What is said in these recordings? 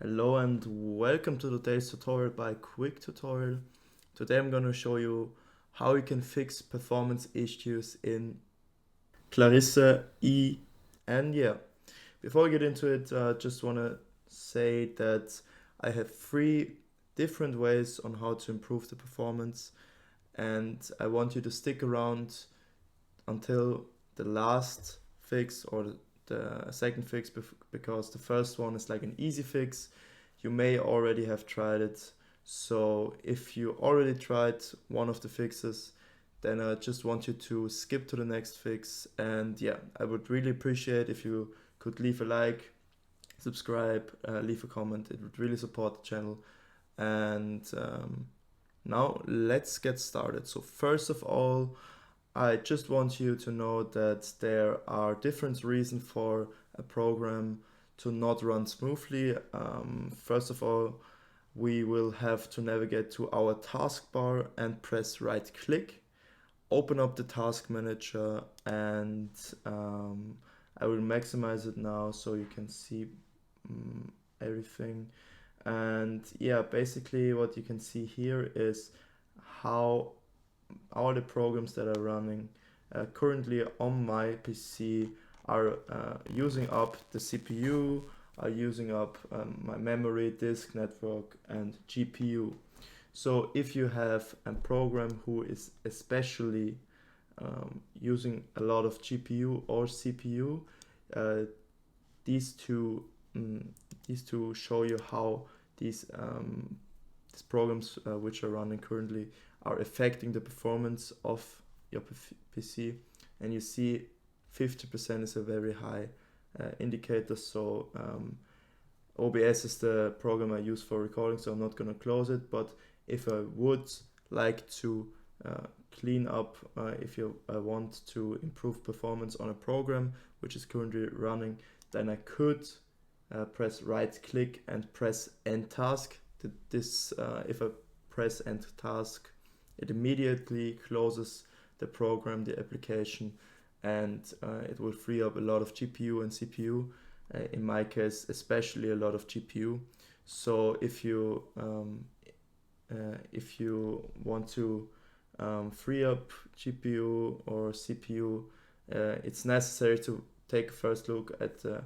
Hello and welcome to today's tutorial by Quick Tutorial. Today I'm going to show you how you can fix performance issues in Clarisse E. And yeah, before we get into it, I just want to say that I have 3 different ways on how to improve the performance, and I want you to stick around until the last fix or the second fix, because the first one is like an easy fix. You may already have tried it. So if you already tried one of the fixes, then I just want you to skip to the next fix. And yeah, I would really appreciate if you could leave a like, subscribe, leave a comment. It would really support the channel. And now let's get started. So first of all, I just want you to know that there are different reasons for a program to not run smoothly. First of all, we will have to navigate to our taskbar and press right click, open up the task manager, and I will maximize it now so you can see everything. And yeah, basically what you can see here is how all the programs that are running currently on my PC are using up the CPU, are using up my memory, disk network, and GPU. So if you have a program who is especially using a lot of GPU or CPU, uh, these two show you how these programs which are running currently are affecting the performance of your PC. And you see 50% is a very high indicator. So OBS is the program I use for recording, so I'm not going to close it. But if I would like to clean up, if you want to improve performance on a program which is currently running, then I could press right click and press end task. If I press end task, it immediately closes the program, the application, and it will free up a lot of GPU and CPU. In my case, especially a lot of GPU. So if you want to free up GPU or CPU, it's necessary to take a first look at the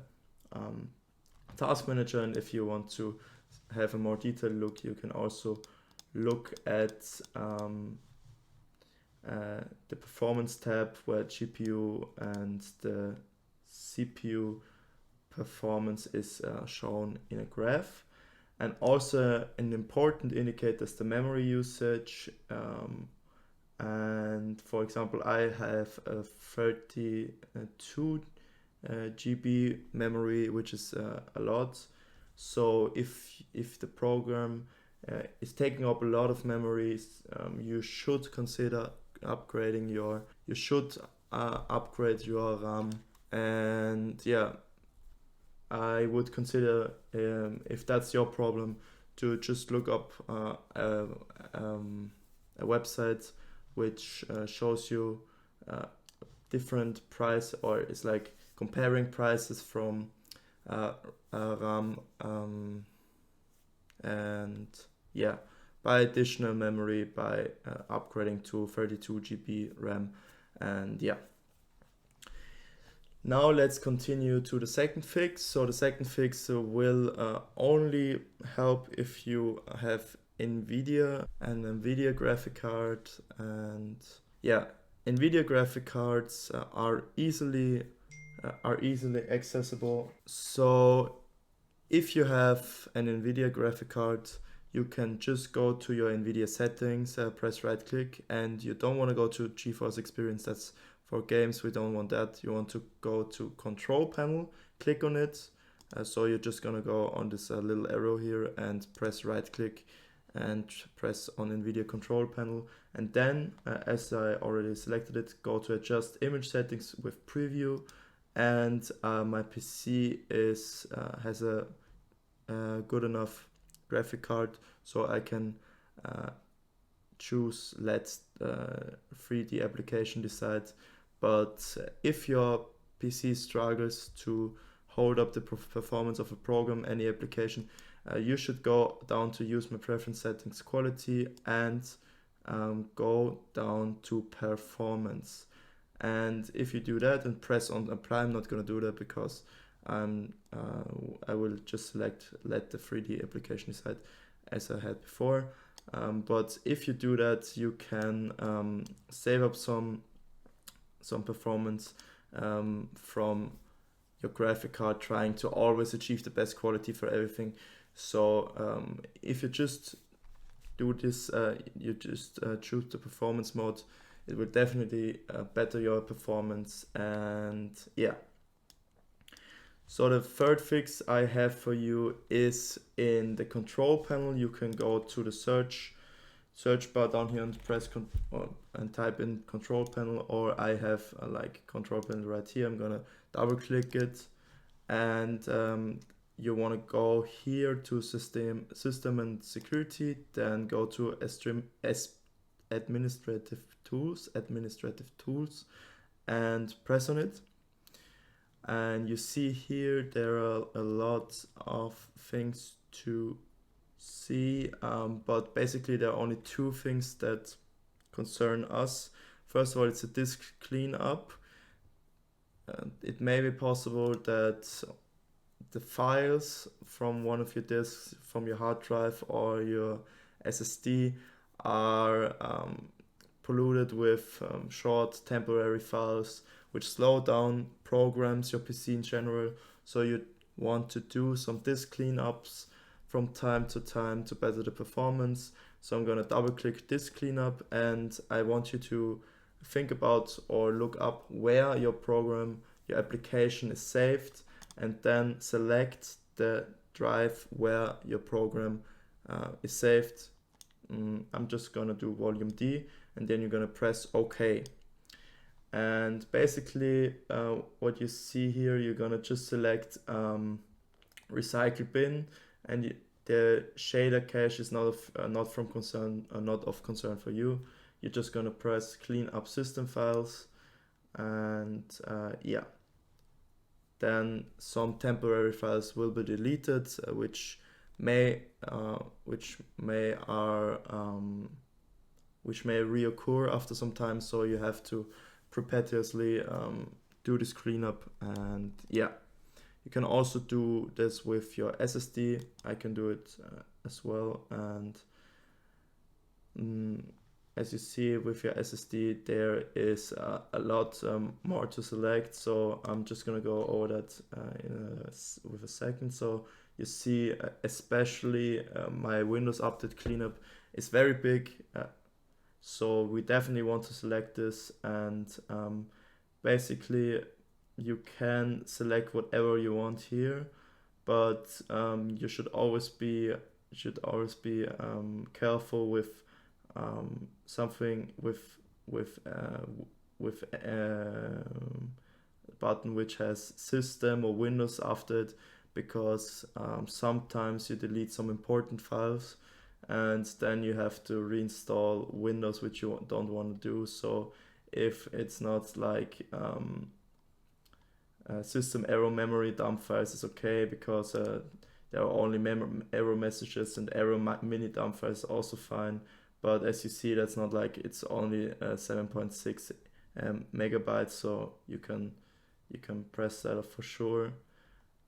task manager. And if you want to have a more detailed look, you can also look at the performance tab, where GPU and the CPU performance is shown in a graph. And also an important indicator is the memory usage. And for example, I have a 32 GB memory, which is a lot. So if the program is taking up a lot of memories, you should consider upgrading upgrade your RAM. And yeah, I would consider, if that's your problem, to just look up a website which shows you different price, or it's like comparing prices from RAM and yeah, buy additional memory by upgrading to 32 GB RAM. And yeah, now let's continue to the second fix. So the second fix will only help if you have Nvidia graphic card. And yeah, Nvidia graphic cards are easily accessible. So if you have an Nvidia graphic card, you can just go to your Nvidia settings, press right click, and you don't want to go to GeForce Experience. That's for games. We don't want that. You want to go to control panel, click on it. So you're just gonna go on this little arrow here and press right click and press on Nvidia control panel. And then, as I already selected it, go to adjust image settings with preview. And my PC has a good enough graphic card, so I can choose let 3D application decide. But if your PC struggles to hold up the performance of a program, any application, you should go down to use my preference settings quality and go down to performance. And if you do that and press on apply, I'm not going to do that because I will just let the 3D application decide as I had before. But if you do that, you can save up some performance from your graphic card, trying to always achieve the best quality for everything. So if you just do this, you just choose the performance mode, it will definitely better your performance. And yeah, so the third fix I have for you is in the control panel. You can go to the search bar down here and press and type in control panel, or I have like control panel right here. I'm gonna double click it, and you want to go here to system and security, then go to administrative tools, and press on it. And you see here there are a lot of things to see, but basically there are only two things that concern us. First of all, it's a disk cleanup. It may be possible that the files from one of your disks, from your hard drive or your SSD, are polluted with short temporary files which slow down programs, your PC in general. So you want to do some disk cleanups from time to time to better the performance. So I'm going to double click disk cleanup, and I want you to think about or look up where your program, your application is saved, and then select the drive where your program is saved. I'm just gonna do volume D, and then you're gonna press OK. And basically what you see here, you're gonna just select recycle bin, and the shader cache is not of concern for you. You're just gonna press clean up system files, and yeah, then some temporary files will be deleted, which may reoccur after some time. So you have to perpetuously do this cleanup. And yeah, you can also do this with your SSD. I can do it as well. And as you see with your SSD, there is a lot more to select. So I'm just gonna go over that with a second. So you see, especially my Windows Update cleanup is very big. So we definitely want to select this, and basically you can select whatever you want here, but you should always be careful with something with a button which has system or Windows after it, because sometimes you delete some important files and then you have to reinstall Windows, which you don't want to do. So if it's not like system error memory dump files is okay, because there are only error messages, and error mini dump files also fine. But as you see, that's not like, it's only 7.6 megabytes, so you can press that off for sure.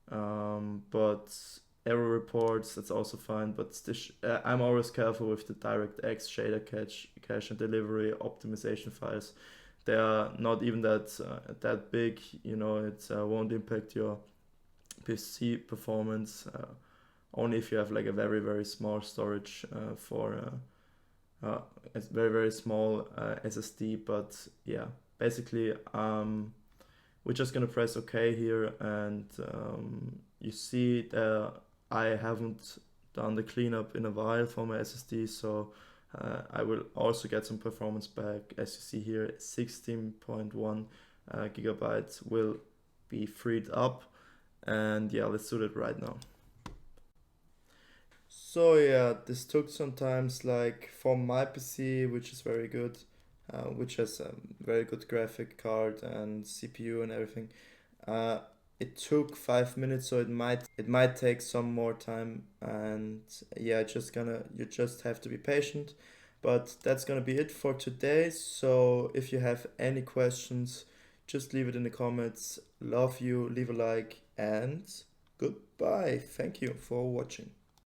But error reports, that's also fine. But I'm always careful with the DirectX shader cache and delivery optimization files. They are not even that big, you know. It won't impact your PC performance, only if you have like a very, very small storage for a very, very small SSD. But yeah, basically we're just gonna press OK here, and you see that I haven't done the cleanup in a while for my SSD, so I will also get some performance back. As you see here, 16.1 gigabytes will be freed up, and yeah, let's do that right now. So yeah, this took some time. Like for my PC, which is very good, which has a very good graphic card and CPU and everything, it took 5 minutes, so it might take some more time, and yeah, you just have to be patient. But that's gonna be it for today. So if you have any questions, just leave it in the comments. Love you, leave a like, and goodbye. Thank you for watching.